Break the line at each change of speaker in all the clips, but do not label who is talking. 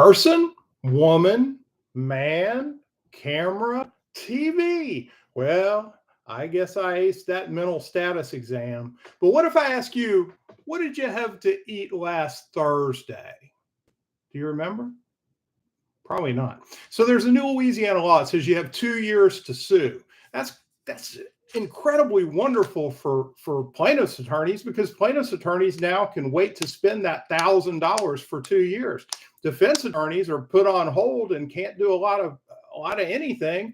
Person, woman, man, camera, TV. Well, I guess I aced that mental status exam. But what if I ask you, what did you have to eat last Thursday? Do you remember? Probably not. So there's a new Louisiana law that says you have 2 years to sue. That's incredibly wonderful for plaintiffs' attorneys, because plaintiffs' attorneys now can wait to spend that $1,000 for 2 years. Defense attorneys are put on hold and can't do a lot of anything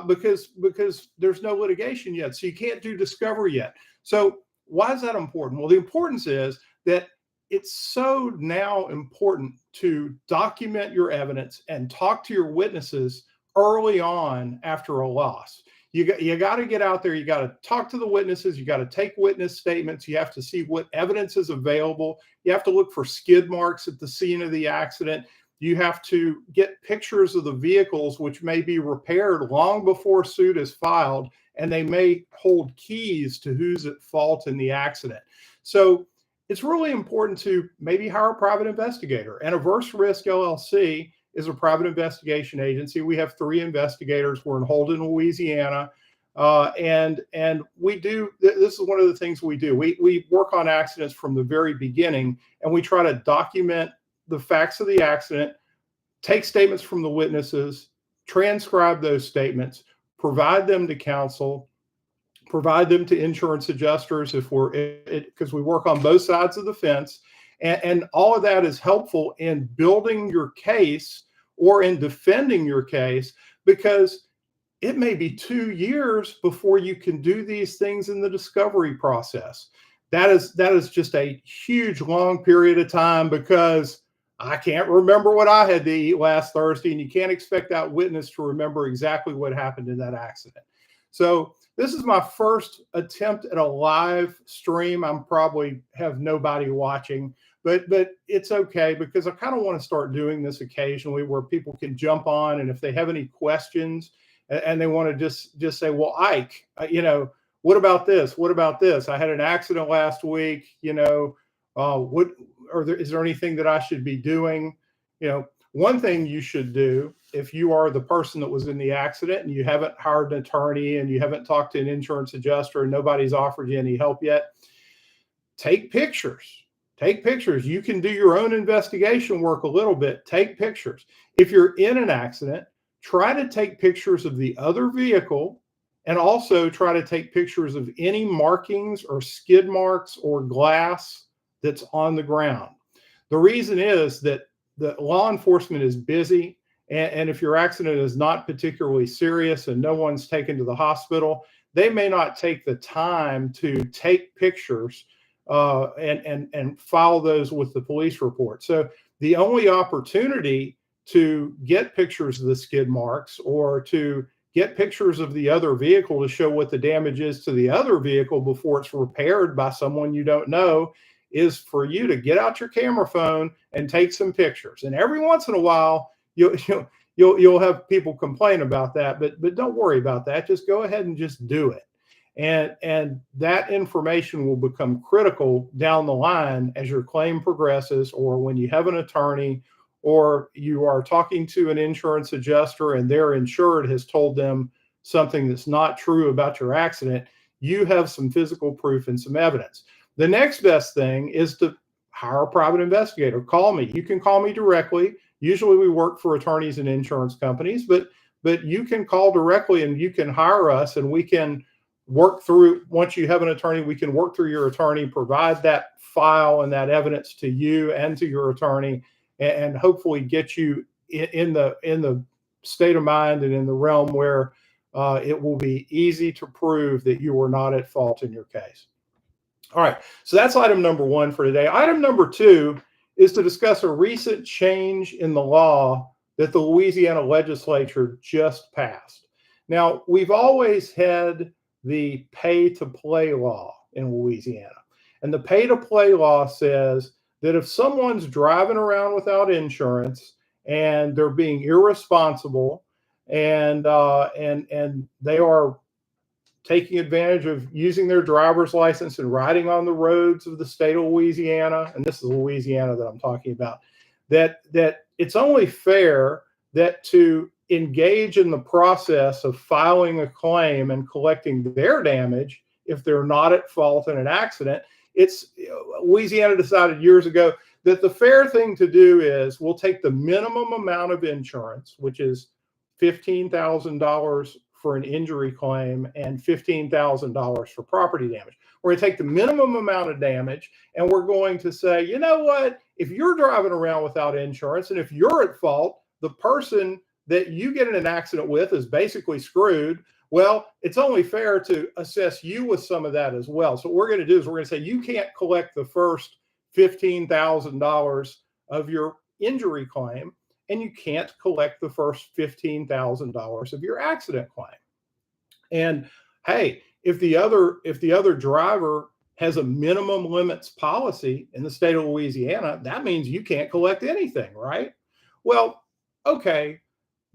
because there's no litigation yet. So you can't do discovery yet. So why is that important? Well, the importance is that it's so now important to document your evidence and talk to your witnesses early on after a loss. You got to get out there. You got to talk to the witnesses. You got to take witness statements. You have to see what evidence is available. You have to look for skid marks at the scene of the accident. You have to get pictures of the vehicles, which may be repaired long before suit is filed, and they may hold keys to who's at fault in the accident. So it's really important to maybe hire a private investigator. And Averse Risk, LLC is a private investigation agency. We have 3 investigators. We're in Holden, Louisiana. And we do, this is one of the things we do. We work on accidents from the very beginning, and we try to document the facts of the accident, take statements from the witnesses, transcribe those statements, provide them to counsel, provide them to insurance adjusters because we work on both sides of the fence. And all of that is helpful in building your case or in defending your case, because it may be 2 years before you can do these things in the discovery process. That is just a huge, long period of time, because I can't remember what I had to eat last Thursday, and you can't expect that witness to remember exactly what happened in that accident. So this is my first attempt at a live stream. I'm probably have nobody watching, but it's okay, because I kind of want to start doing this occasionally where people can jump on, and if they have any questions and they want to just say, well, Ike, what about this? What about this? I had an accident last week. Is there anything that I should be doing? One thing you should do, if you are the person that was in the accident and you haven't hired an attorney and you haven't talked to an insurance adjuster and nobody's offered you any help yet, take pictures. Take pictures. You can do your own investigation work a little bit. Take pictures. If you're in an accident, try to take pictures of the other vehicle, and also try to take pictures of any markings or skid marks or glass that's on the ground. The reason is that the law enforcement is busy, and if your accident is not particularly serious and no one's taken to the hospital, they may not take the time to take pictures and file those with the police report. So the only opportunity to get pictures of the skid marks or to get pictures of the other vehicle to show what the damage is to the other vehicle before it's repaired by someone you don't know is for you to get out your camera phone and take some pictures. And every once in a while, you'll have people complain about that, but don't worry about that. Just go ahead and just do it. And that information will become critical down the line as your claim progresses, or when you have an attorney, or you are talking to an insurance adjuster and their insured has told them something that's not true about your accident. You have some physical proof and some evidence. The next best thing is to hire a private investigator. Call me. You can call me directly. Usually we work for attorneys and insurance companies, but you can call directly and you can hire us, and we can work through, once you have an attorney, we can work through your attorney, provide that file and that evidence to you and to your attorney, and hopefully get you in the state of mind and in the realm where it will be easy to prove that you were not at fault in your case. All right, so that's item number 1 for today. Item number 2 is to discuss a recent change in the law that the Louisiana legislature just passed. Now, we've always had the pay-to-play law in Louisiana, and the pay-to-play law says that if someone's driving around without insurance and they're being irresponsible and they are taking advantage of using their driver's license and riding on the roads of the state of Louisiana, and this is Louisiana that I'm talking about, that it's only fair that to engage in the process of filing a claim and collecting their damage if they're not at fault in an accident. Louisiana decided years ago that the fair thing to do is we'll take the minimum amount of insurance, which is $15,000 for an injury claim and $15,000 for property damage. We're going to take the minimum amount of damage and we're going to say, you know what, if you're driving around without insurance and if you're at fault, the person that you get in an accident with is basically screwed. Well, it's only fair to assess you with some of that as well. So what we're going to do is we're going to say you can't collect the first $15,000 of your injury claim, and you can't collect the first $15,000 of your accident claim. And hey, if the other driver has a minimum limits policy in the state of Louisiana, that means you can't collect anything, right? Well, okay,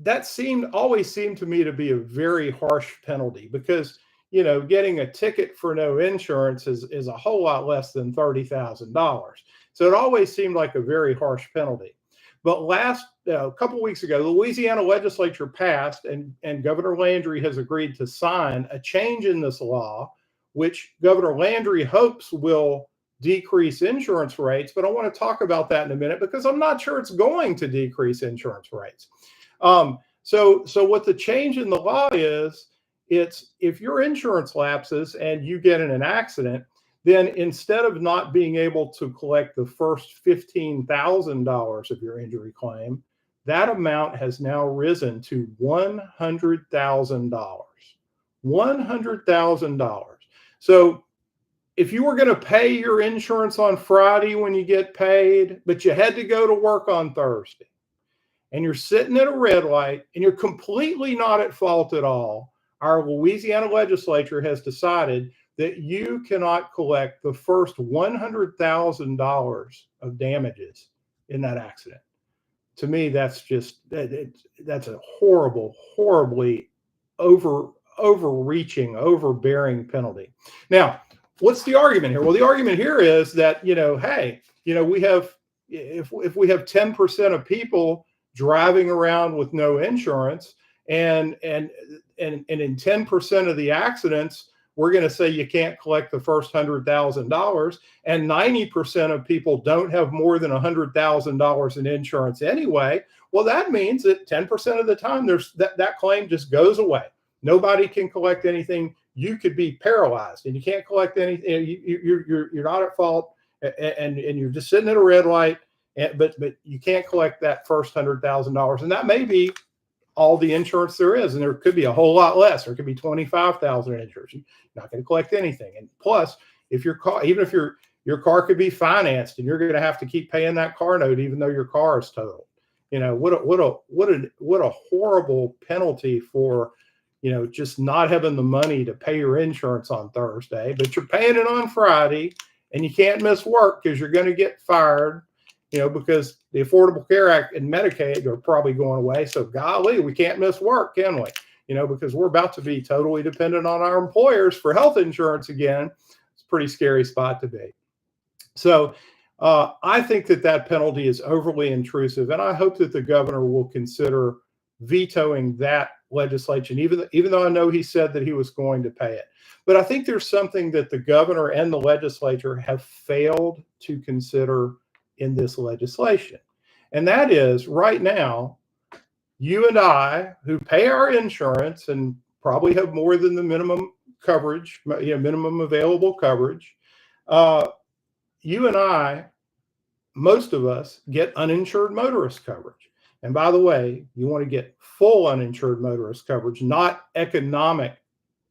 that always seemed to me to be a very harsh penalty because, you know, getting a ticket for no insurance is a whole lot less than $30,000. So it always seemed like a very harsh penalty. But a couple of weeks ago, the Louisiana legislature passed and Governor Landry has agreed to sign a change in this law, which Governor Landry hopes will decrease insurance rates. But I want to talk about that in a minute because I'm not sure it's going to decrease insurance rates. So what the change in the law is, it's if your insurance lapses and you get in an accident, then instead of not being able to collect the first $15,000 of your injury claim, that amount has now risen to $100,000. $100,000. So if you were going to pay your insurance on Friday when you get paid, but you had to go to work on Thursday, and you're sitting at a red light and you're completely not at fault at all, our Louisiana legislature has decided that you cannot collect the first $100,000 of damages in that accident. To me, that's a horribly overreaching, overbearing penalty. Now, what's the argument here? Well, the argument here is that, hey, we have, if we have 10% of people driving around with no insurance, and in 10% of the accidents, we're going to say you can't collect the first $100,000, and 90% of people don't have more than $100,000 in insurance anyway. Well, that means that 10% of the time that claim just goes away. Nobody can collect anything. You could be paralyzed and you can't collect anything. You're not at fault, and you're just sitting at a red light, but you can't collect that first $100,000, and that may be all the insurance there is, and there could be a whole lot less. There could be $25,000 in insurance. You're not going to collect anything. And plus, if your car, even if your car could be financed, and you're going to have to keep paying that car note, even though your car is totaled. What a horrible penalty for, just not having the money to pay your insurance on Thursday, but you're paying it on Friday, and you can't miss work because you're going to get fired. Because the Affordable Care Act and Medicaid are probably going away. So golly, we can't miss work, can we? Because we're about to be totally dependent on our employers for health insurance again. It's a pretty scary spot to be. So I think that penalty is overly intrusive, and I hope that the governor will consider vetoing that legislation, even though I know he said that he was going to pay it. But I think there's something that the governor and the legislature have failed to consider in this legislation. And that is, right now, you and I, who pay our insurance and probably have more than the minimum coverage, minimum available coverage, you and I, most of us, get uninsured motorist coverage. And by the way, you want to get full uninsured motorist coverage, not economic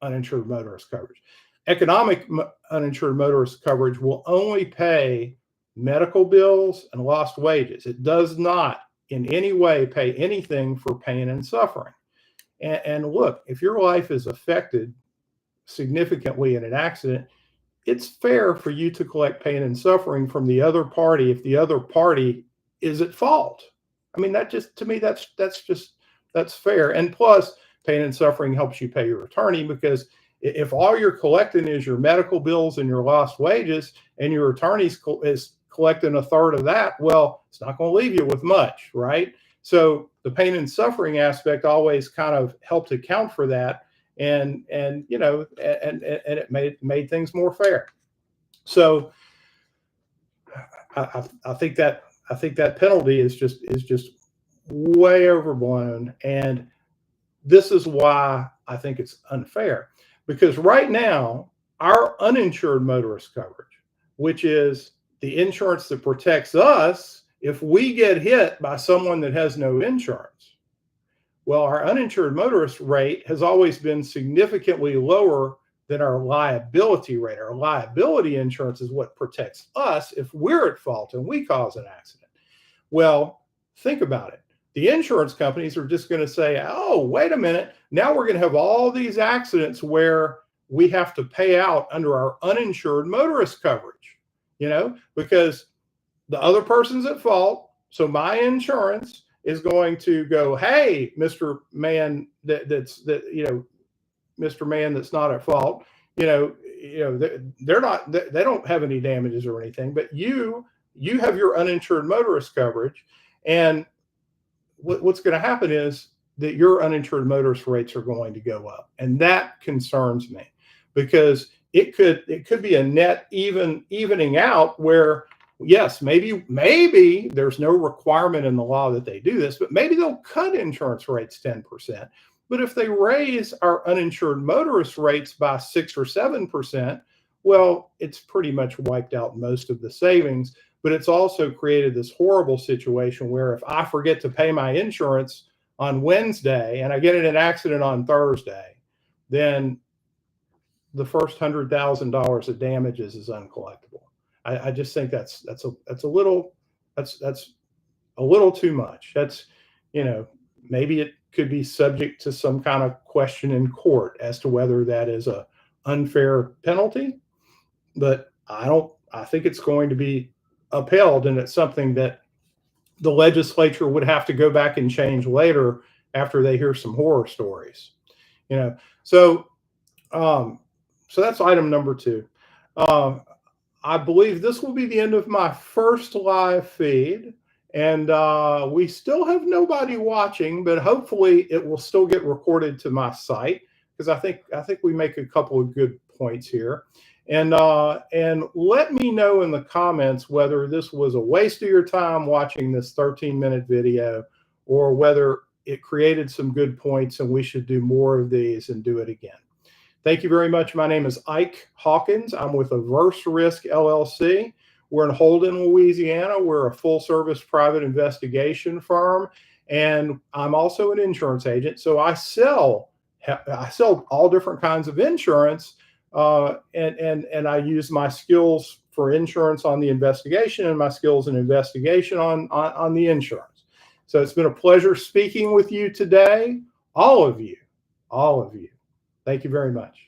uninsured motorist coverage. Economic uninsured motorist coverage will only pay medical bills and lost wages. It does not in any way pay anything for pain and suffering. And look, if your life is affected significantly in an accident, it's fair for you to collect pain and suffering from the other party if the other party is at fault. I mean, to me, that's fair. And plus, pain and suffering helps you pay your attorney, because if all you're collecting is your medical bills and your lost wages, and your attorney is collecting a third of that, well, it's not going to leave you with much, right? So the pain and suffering aspect always kind of helped account for that, and you know, and it made things more fair. So I think that penalty is just way overblown, and this is why I think it's unfair, because right now our uninsured motorist coverage, which is the insurance that protects us if we get hit by someone that has no insurance, well, our uninsured motorist rate has always been significantly lower than our liability rate. Our liability insurance is what protects us if we're at fault and we cause an accident. Well, think about it. The insurance companies are just going to say, oh, wait a minute. Now we're going to have all these accidents where we have to pay out under our uninsured motorist coverage, you know, because the other person's at fault. So my insurance is going to go, hey, Mr. Man, Mr. Man that's not at fault, they're not, they don't have any damages or anything, but you have your uninsured motorist coverage, and what's going to happen is that your uninsured motorist rates are going to go up, and that concerns me, because it could be a net evening out where, yes, maybe there's no requirement in the law that they do this, but maybe they'll cut insurance rates 10%. But if they raise our uninsured motorist rates by 6 or 7%, well, it's pretty much wiped out most of the savings. But it's also created this horrible situation where if I forget to pay my insurance on Wednesday and I get in an accident on Thursday, then the first $100,000 of damages is uncollectible. I just think that's a little too much. That's, maybe it could be subject to some kind of question in court as to whether that is a unfair penalty, but I think it's going to be upheld, and it's something that the legislature would have to go back and change later after they hear some horror stories, So that's item number 2. I believe this will be the end of my first live feed, and we still have nobody watching, but hopefully it will still get recorded to my site, because I think we make a couple of good points here. And let me know in the comments whether this was a waste of your time watching this 13-minute video, or whether it created some good points and we should do more of these and do it again. Thank you very much. My name is Ike Hawkins. I'm with Averse Risk, LLC. We're in Holden, Louisiana. We're a full-service private investigation firm, and I'm also an insurance agent. So I sell all different kinds of insurance, and I use my skills for insurance on the investigation and my skills in investigation on the insurance. So it's been a pleasure speaking with you today, all of you. Thank you very much.